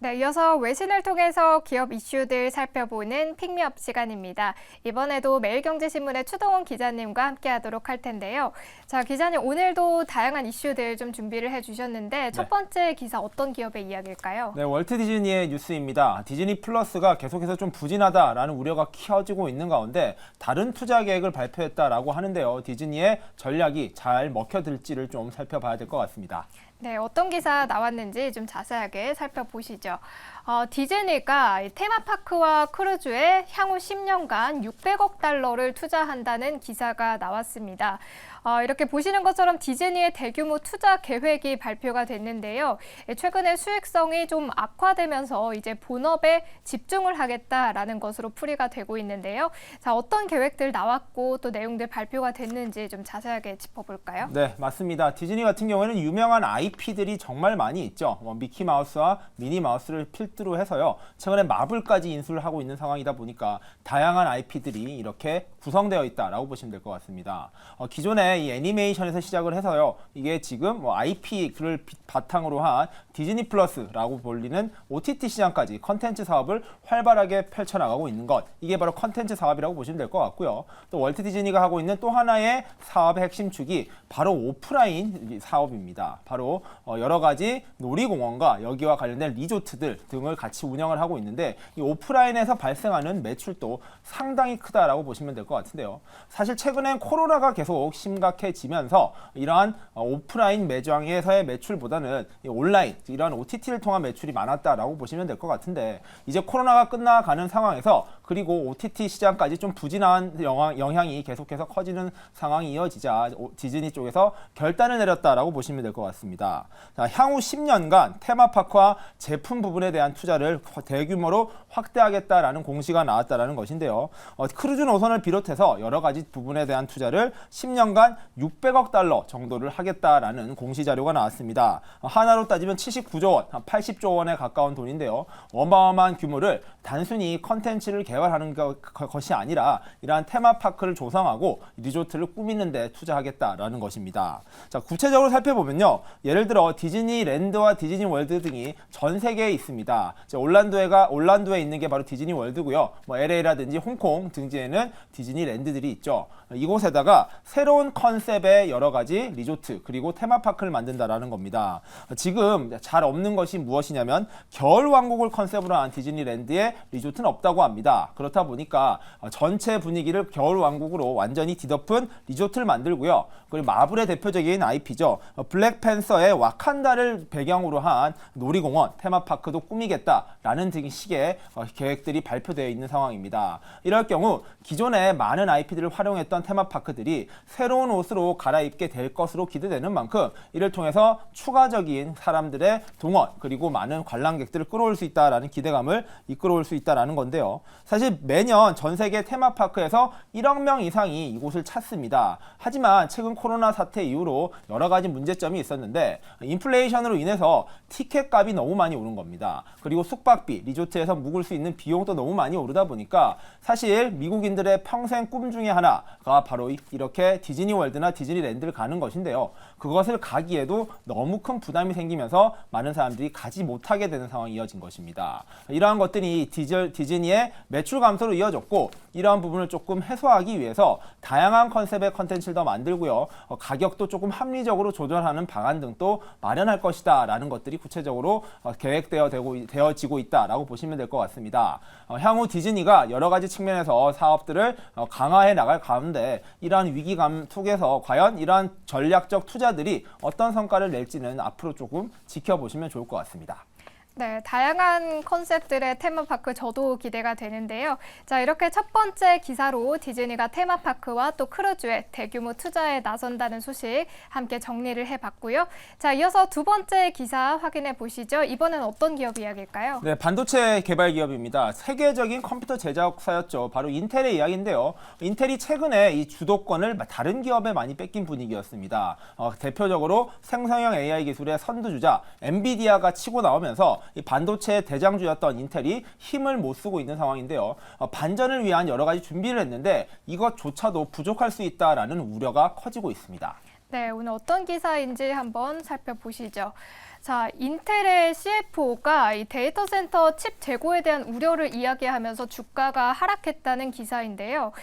네, 이어서 외신을 통해서 기업 이슈들 살펴보는 픽미업 시간입니다. 이번에도 매일경제신문의 추동훈 기자님과 함께하도록 할 텐데요. 자, 기자님 오늘도 다양한 이슈들 좀 준비를 해주셨는데 첫 번째 기사 어떤 기업의 이야기일까요? 네, 월트 디즈니의 뉴스입니다. 디즈니 플러스가 계속해서 좀 부진하다라는 우려가 키워지고 있는 가운데 다른 투자 계획을 발표했다라고 하는데요. 디즈니의 전략이 잘 먹혀들지를 좀 살펴봐야 될 것 같습니다. 네, 어떤 기사 나왔는지 좀 자세하게 살펴보시죠. 디즈니가 테마파크와 크루즈에 향후 10년간 600억 달러를 투자한다는 기사가 나왔습니다. 이렇게 보시는 것처럼 디즈니의 대규모 투자 계획이 발표가 됐는데요. 최근에 수익성이 좀 악화되면서 이제 본업에 집중을 하겠다라는 것으로 풀이가 되고 있는데요. 자, 어떤 계획들 나왔고 또 내용들 발표가 됐는지 좀 자세하게 짚어볼까요? 네, 맞습니다. 디즈니 같은 경우에는 유명한 IP들이 정말 많이 있죠. 미키마우스와 미니마우스를 필두로 해서요. 최근에 마블까지 인수를 하고 있는 상황이다 보니까 다양한 IP들이 이렇게 구성되어 있다라고 보시면 될 것 같습니다. 기존에 이 애니메이션에서 시작을 해서요. 이게 지금 IP를 바탕으로 한 디즈니 플러스라고 불리는 OTT 시장까지 컨텐츠 사업을 활발하게 펼쳐나가고 있는 것. 이게 바로 컨텐츠 사업이라고 보시면 될 것 같고요. 또 월트 디즈니가 하고 있는 또 하나의 사업의 핵심축이 바로 오프라인 사업입니다. 바로 여러 가지 놀이공원과 여기와 관련된 리조트들 등을 같이 운영을 하고 있는데 이 오프라인에서 발생하는 매출도 상당히 크다라고 보시면 될 것 같은데요. 사실 최근엔 코로나가 계속 심각해지면서 이러한 오프라인 매장에서의 매출보다는 온라인, 이러한 OTT를 통한 매출이 많았다라고 보시면 될 것 같은데 이제 코로나가 끝나가는 상황에서 그리고 OTT 시장까지 좀 부진한 영향이 계속해서 커지는 상황이 이어지자 디즈니 쪽에서 결단을 내렸다라고 보시면 될 것 같습니다. 자, 향후 10년간 테마파크와 제품 부분에 대한 투자를 대규모로 확대하겠다라는 공시가 나왔다라는 것인데요. 크루즈 노선을 비롯해서 여러 가지 부분에 대한 투자를 10년간 600억 달러 정도를 하겠다라는 공시 자료가 나왔습니다. 하나로 따지면 79조 원, 80조 원에 가까운 돈인데요. 어마어마한 규모를 단순히 컨텐츠를 개발하는 것이 아니라 이러한 테마파크를 조성하고 리조트를 꾸미는 데 투자하겠다라는 것입니다. 자, 구체적으로 살펴보면요. 예를 들어 디즈니랜드와 디즈니월드 등이 전 세계에 있습니다. 올란도에 있는 게 바로 디즈니월드고요. LA라든지 홍콩 등지에는 디즈니랜드들이 있죠. 이곳에다가 새로운 컨셉의 여러 가지 리조트 그리고 테마파크를 만든다라는 겁니다. 지금 잘 없는 것이 무엇이냐면 겨울왕국을 컨셉으로 한 디즈니랜드에 리조트는 없다고 합니다. 그렇다 보니까 전체 분위기를 겨울왕국으로 완전히 뒤덮은 리조트를 만들고요. 그리고 마블의 대표적인 IP죠. 블랙팬서의 와칸다를 배경으로 한 놀이공원, 테마파크도 꾸미겠다라는 등 식의 계획들이 발표되어 있는 상황입니다. 이럴 경우 기존에 많은 IP들을 활용했던 테마파크들이 새로운 옷으로 갈아입게 될 것으로 기대되는 만큼 이를 통해서 추가적인 사람들의 동원 그리고 많은 관람객들을 끌어올 수 있다라는 기대감을 이끌어올 수 있다라는 건데요. 사실 매년 전 세계 테마파크에서 1억 명 이상이 이곳을 찾습니다. 하지만 최근 코로나 사태 이후로 여러 가지 문제점이 있었는데 인플레이션으로 인해서 티켓 값이 너무 많이 오른 겁니다. 그리고 숙박비, 리조트에서 묵을 수 있는 비용도 너무 많이 오르다 보니까 사실 미국인들의 평생 꿈 중에 하나가 바로 이렇게 디즈니월드나 디즈니랜드를 가는 것인데요. 그것을 가기에도 너무 큰 부담이 생기면서 많은 사람들이 가지 못하게 되는 상황이 이어진 것입니다. 이러한 것들이 디즈니의 매출 감소로 이어졌고 이러한 부분을 조금 해소하기 위해서 다양한 컨셉의 컨텐츠를 더 만들고요. 가격도 조금 합리적으로 조절하는 방안 등도 마련할 것이다 라는 것들이 구체적으로 계획되어지고 있다라고 보시면 될 것 같습니다. 향후 디즈니가 여러 가지 측면에서 사업들을 강화해 나갈 가운데 이러한 위기감 속에서 과연 이러한 전략적 투자들이 어떤 성과를 낼지는 앞으로 조금 지켜보시면 좋을 것 같습니다. 네, 다양한 컨셉들의 테마파크 저도 기대가 되는데요. 자, 이렇게 첫 번째 기사로 디즈니가 테마파크와 또 크루즈에 대규모 투자에 나선다는 소식 함께 정리를 해봤고요. 자, 이어서 두 번째 기사 확인해 보시죠. 이번엔 어떤 기업 이야기일까요? 네, 반도체 개발 기업입니다. 세계적인 컴퓨터 제작사였죠. 바로 인텔의 이야기인데요. 인텔이 최근에 이 주도권을 다른 기업에 많이 뺏긴 분위기였습니다. 대표적으로 생성형 AI 기술의 선두주자 엔비디아가 치고 나오면서 이 반도체의 대장주였던 인텔이 힘을 못 쓰고 있는 상황인데요. 반전을 위한 여러 가지 준비를 했는데 이것조차도 부족할 수 있다라는 우려가 커지고 있습니다. 네, 오늘 어떤 기사인지 한번 살펴보시죠. 자, 인텔의 CFO가 이 데이터 센터 칩 재고에 대한 우려를 이야기하면서 주가가 하락했다는 기사인데요.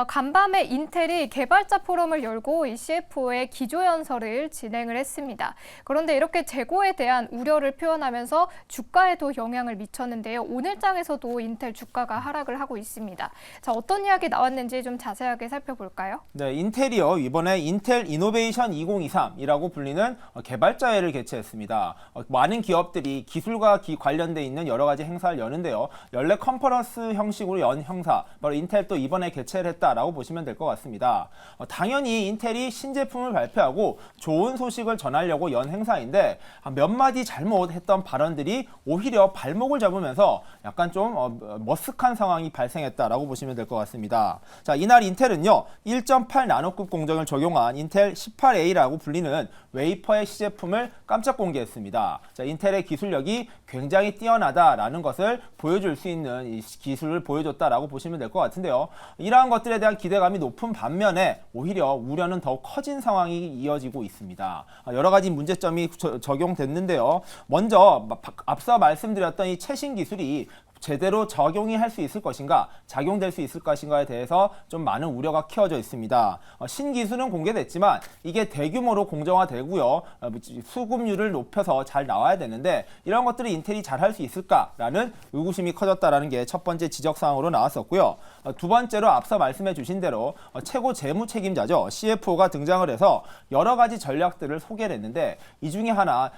간밤에 인텔이 개발자 포럼을 열고 이 CFO의 기조연설을 진행을 했습니다. 그런데 이렇게 재고에 대한 우려를 표현하면서 주가에도 영향을 미쳤는데요. 오늘장에서도 인텔 주가가 하락을 하고 있습니다. 자, 어떤 이야기 나왔는지 좀 자세하게 살펴볼까요? 네, 인텔이요. 이번에 인텔 이노베이션 2023이라고 불리는 개발자회를 개최했습니다. 많은 기업들이 기술과 관련돼 있는 여러 가지 행사를 여는데요. 연례 컨퍼런스 형식으로 연 행사, 바로 인텔도 이번에 개최를 했다라고 보시면 될 것 같습니다. 당연히 인텔이 신제품을 발표하고 좋은 소식을 전하려고 연 행사인데 몇 마디 잘못했던 발언들이 오히려 발목을 잡으면서 약간 좀 머쓱한 상황이 발생했다라고 보시면 될 것 같습니다. 자, 이날 인텔은요, 1.8 나노급 공정을 적용한 인텔 18A라고 불리는 웨이퍼의 시제품을 깜짝 공개했습니다. 자, 인텔의 기술력이 굉장히 뛰어나다라는 것을 보여줄 수 있는 이 기술을 보여줬다라고 보시면 될 것 같은데요. 이러한 것들에 대한 기대감이 높은 반면에 오히려 우려는 더욱 커진 상황이 이어지고 있습니다. 여러 가지 문제점이 적용됐는데요. 먼저 앞서 말씀드렸던 이 최신 기술이 제대로 적용이 할 수 있을 것인가, 작용될 수 있을 것인가에 대해서 좀 많은 우려가 키워져 있습니다. 신기술은 공개됐지만 이게 대규모로 공정화되고요. 수급률을 높여서 잘 나와야 되는데 이런 것들을 인텔이 잘 할 수 있을까라는 의구심이 커졌다라는 게 첫 번째 지적사항으로 나왔었고요. 두 번째로 앞서 말씀해 주신 대로 최고 재무 책임자죠. CFO가 등장을 해서 여러 가지 전략들을 소개를 했는데 이 중에 하나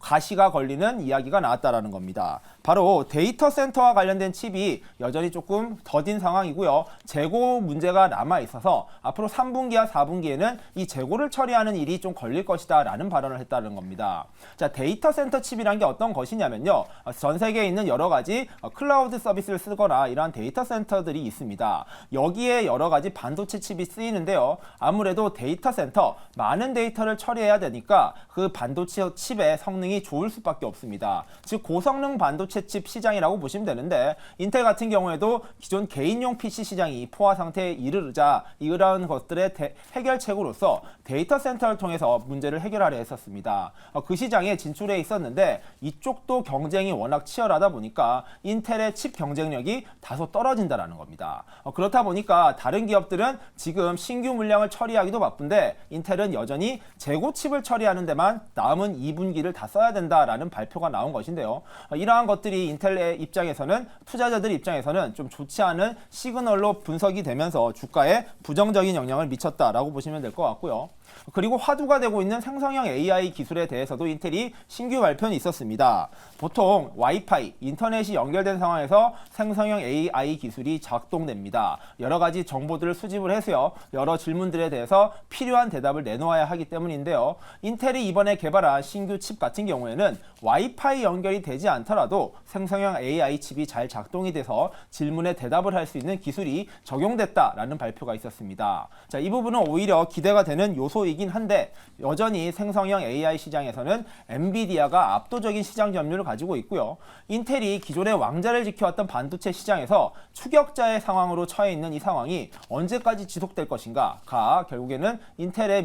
가시가 걸리는 이야기가 나왔다라는 겁니다. 바로 데이터 센터와 관련된 칩이 여전히 조금 더딘 상황이고요. 재고 문제가 남아 있어서 앞으로 3분기와 4분기에는 이 재고를 처리하는 일이 좀 걸릴 것이다 라는 발언을 했다는 겁니다. 자, 데이터 센터 칩이란 게 어떤 것이냐면요. 전 세계에 있는 여러 가지 클라우드 서비스를 쓰거나 이러한 데이터 센터들이 있습니다. 여기에 여러 가지 반도체 칩이 쓰이는데요. 아무래도 데이터 센터, 많은 데이터를 처리해야 되니까 그 반도체 칩의 성능이 좋을 수밖에 없습니다. 즉 고성능 반도체 칩 시장이라고 보시면 되는데 인텔 같은 경우에도 기존 개인용 PC 시장이 포화 상태에 이르자 이러한 것들의 해결책으로서 데이터 센터를 통해서 문제를 해결하려 했었습니다. 그 시장에 진출해 있었는데 이쪽도 경쟁이 워낙 치열하다 보니까 인텔의 칩 경쟁력이 다소 떨어진다라는 겁니다. 그렇다 보니까 다른 기업들은 지금 신규 물량을 처리하기도 바쁜데 인텔은 여전히 재고 칩을 처리하는 데만 남은 2분기를 다 써야 된다라는 발표가 나온 것인데요. 이러한 것들이 인텔의 입장에서는, 투자자들 입장에서는 좀 좋지 않은 시그널로 분석이 되면서 주가에 부정적인 영향을 미쳤다라고 보시면 될 것 같고요. 그리고 화두가 되고 있는 생성형 AI 기술에 대해서도 인텔이 신규 발표는 있었습니다. 보통 와이파이, 인터넷이 연결된 상황에서 생성형 AI 기술이 작동됩니다. 여러 가지 정보들을 수집을 해서요. 여러 질문들에 대해서 필요한 대답을 내놓아야 하기 때문인데요. 인텔이 이번에 개발한 신규 칩 같은 경우에는 와이파이 연결이 되지 않더라도 생성형 AI 칩이 잘 작동이 돼서 질문에 대답을 할 수 있는 기술이 적용됐다라는 발표가 있었습니다. 자, 이 부분은 오히려 기대가 되는 요소이긴 한데 여전히 생성형 AI 시장에서는 엔비디아가 압도적인 시장 점유율을 가지고 있고요. 인텔이 기존의 왕자를 지켜왔던 반도체 시장에서 추격자의 상황으로 처해 있는 이 상황이 언제까지 지속될 것인가가 결국에는 인텔의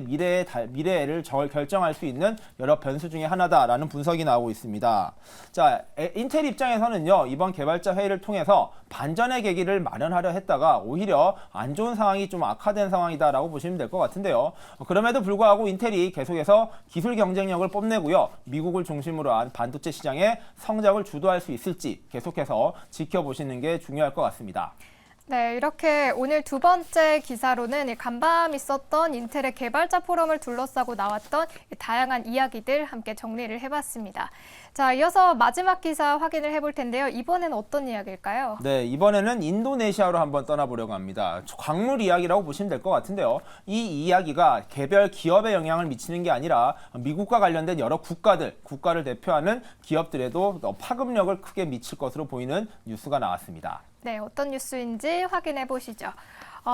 미래를 결정할 수 있는 여러 변수 중에 하나다라는 분석이 나오고 있습니다. 자, 인텔 입장에서는요, 이번 개발자 회의를 통해서 반전의 계기를 마련하려 했다가 오히려 안 좋은 상황이 좀 악화된 상황이다라고 보시면 될 것 같은데요. 그럼에도 불구하고 인텔이 계속해서 기술 경쟁력을 뽐내고요. 미국을 중심으로 한 반도체 시장의 성장을 주도할 수 있을지 계속해서 지켜보시는 게 중요할 것 같습니다. 네, 이렇게 오늘 두 번째 기사로는 간밤 있었던 인텔의 개발자 포럼을 둘러싸고 나왔던 다양한 이야기들 함께 정리를 해봤습니다. 자, 이어서 마지막 기사 확인을 해볼 텐데요. 이번에는 어떤 이야기일까요? 네, 이번에는 인도네시아로 한번 떠나보려고 합니다. 광물 이야기라고 보시면 될 것 같은데요. 이 이야기가 개별 기업에 영향을 미치는 게 아니라 미국과 관련된 여러 국가를 대표하는 기업들에도 파급력을 크게 미칠 것으로 보이는 뉴스가 나왔습니다. 네, 어떤 뉴스인지 확인해 보시죠.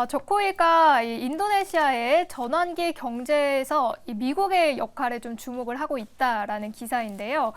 조코이가 인도네시아의 전환기 경제에서 미국의 역할에 좀 주목을 하고 있다라는 기사인데요.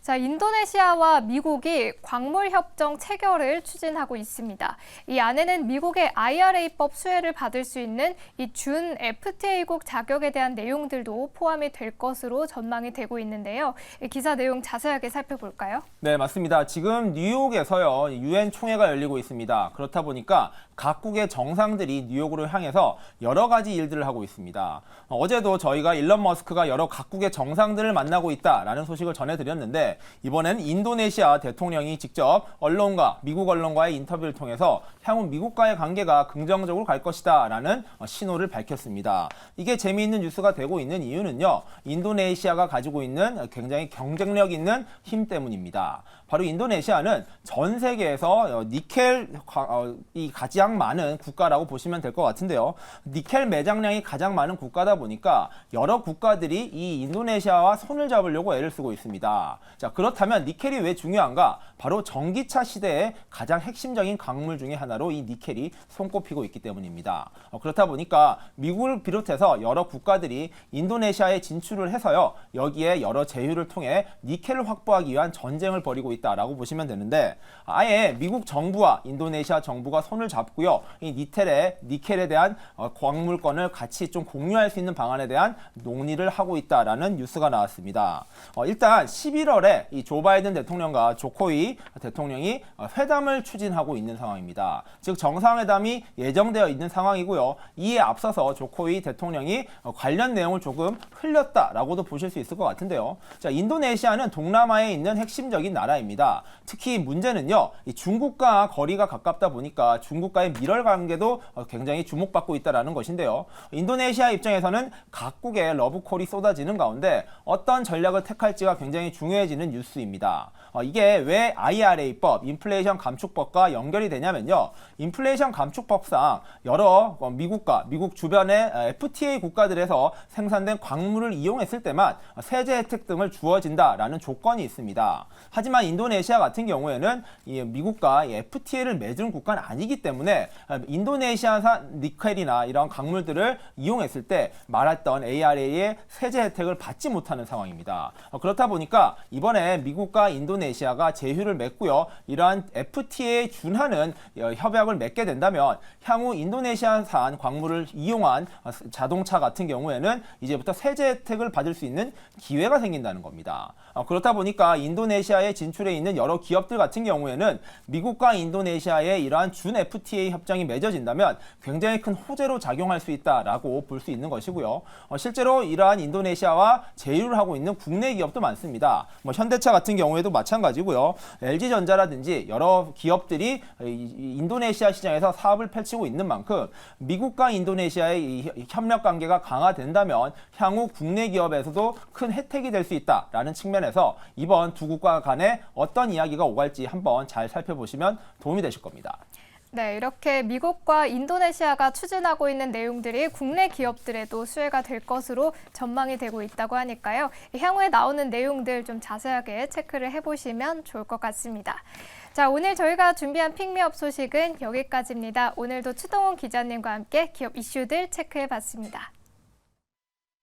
자, 인도네시아와 미국이 광물 협정 체결을 추진하고 있습니다. 이 안에는 미국의 IRA법 수혜를 받을 수 있는 이 준 FTA국 자격에 대한 내용들도 포함이 될 것으로 전망이 되고 있는데요. 이 기사 내용 자세하게 살펴볼까요? 네, 맞습니다. 지금 뉴욕에서요, 유엔 총회가 열리고 있습니다. 그렇다 보니까 각국의 정상들이 뉴욕으로 향해서 여러 가지 일들을 하고 있습니다. 어제도 저희가 일론 머스크가 여러 각국의 정상들을 만나고 있다라는 소식을 전해드렸는데, 이번엔 인도네시아 대통령이 직접 언론과 미국 언론과의 인터뷰를 통해서 향후 미국과의 관계가 긍정적으로 갈 것이다라는 신호를 밝혔습니다. 이게 재미있는 뉴스가 되고 있는 이유는요, 인도네시아가 가지고 있는 굉장히 경쟁력 있는 힘 때문입니다. 바로 인도네시아는 전 세계에서 니켈이 가장 많은 국가라고 보시면 될 것 같은데요. 니켈 매장량이 가장 많은 국가다 보니까 여러 국가들이 이 인도네시아와 손을 잡으려고 애를 쓰고 있습니다. 자, 그렇다면 니켈이 왜 중요한가? 바로 전기차 시대의 가장 핵심적인 광물 중에 하나로 이 니켈이 손꼽히고 있기 때문입니다. 그렇다 보니까 미국을 비롯해서 여러 국가들이 인도네시아에 진출을 해서요, 여기에 여러 제휴를 통해 니켈을 확보하기 위한 전쟁을 벌이고 있다라고 보시면 되는데, 아예 미국 정부와 인도네시아 정부가 손을 잡고요, 이 니켈에 대한 광물권을 같이 좀 공유할 수 있는 방안에 대한 논의를 하고 있다라는 뉴스가 나왔습니다. 일단 11월에 이 조 바이든 대통령과 조코이 대통령이 회담을 추진하고 있는 상황입니다. 즉 정상회담이 예정되어 있는 상황이고요. 이에 앞서서 조코이 대통령이 관련 내용을 조금 흘렸다라고도 보실 수 있을 것 같은데요. 자, 인도네시아는 동남아에 있는 핵심적인 나라입니다. 특히 문제는요, 이 중국과 거리가 가깝다 보니까 중국과의 밀월 관계도 굉장히 주목받고 있다는 것인데요. 인도네시아 입장에서는 각국의 러브콜이 쏟아지는 가운데 어떤 전략을 택할지가 굉장히 중요해지는 뉴스입니다. 이게 왜 IRA법, 인플레이션 감축법과 연결이 되냐면요, 인플레이션 감축법상 여러 미국과 미국 주변의 FTA 국가들에서 생산된 광물을 이용했을 때만 세제 혜택 등을 주어진다라는 조건이 있습니다. 하지만 인도네시아 같은 경우에는 미국과 FTA를 맺은 국가는 아니기 때문에 인도네시아산 니켈이나 이런 광물들을 이용했을 때 말했던 ARA의 세제 혜택을 받지 못하는 상황입니다. 그렇다 보니까 이번에 미국과 인도네시아가 제휴를 맺고요, 이러한 FTA에 준하는 협약을 맺게 된다면 향후 인도네시아산 광물을 이용한 자동차 같은 경우에는 이제부터 세제 혜택을 받을 수 있는 기회가 생긴다는 겁니다. 그렇다 보니까 인도네시아에 진출해 있는 여러 기업들 같은 경우에는 미국과 인도네시아의 이러한 준 FTA 협정이 맺어진다면 굉장히 큰 호재로 작용할 수 있다라고 볼 수 있는 것이고요. 실제로 이러한 인도네시아와 제휴를 하고 있는 국내 기업도 많습니다. 현대차 같은 경우에도 마찬가지고요. LG전자라든지 여러 기업들이 인도네시아 시장에서 사업을 펼치고 있는 만큼 미국과 인도네시아의 이 협력 관계가 강화된다면 향후 국내 기업에서도 큰 혜택이 될 수 있다라는 측면에서 이번 두 국가 간에 어떤 이야기가 오갈지 한번 잘 살펴보시면 도움이 되실 겁니다. 네, 이렇게 미국과 인도네시아가 추진하고 있는 내용들이 국내 기업들에도 수혜가 될 것으로 전망이 되고 있다고 하니까요. 향후에 나오는 내용들 좀 자세하게 체크를 해보시면 좋을 것 같습니다. 자, 오늘 저희가 준비한 픽미업 소식은 여기까지입니다. 오늘도 추동훈 기자님과 함께 기업 이슈들 체크해봤습니다.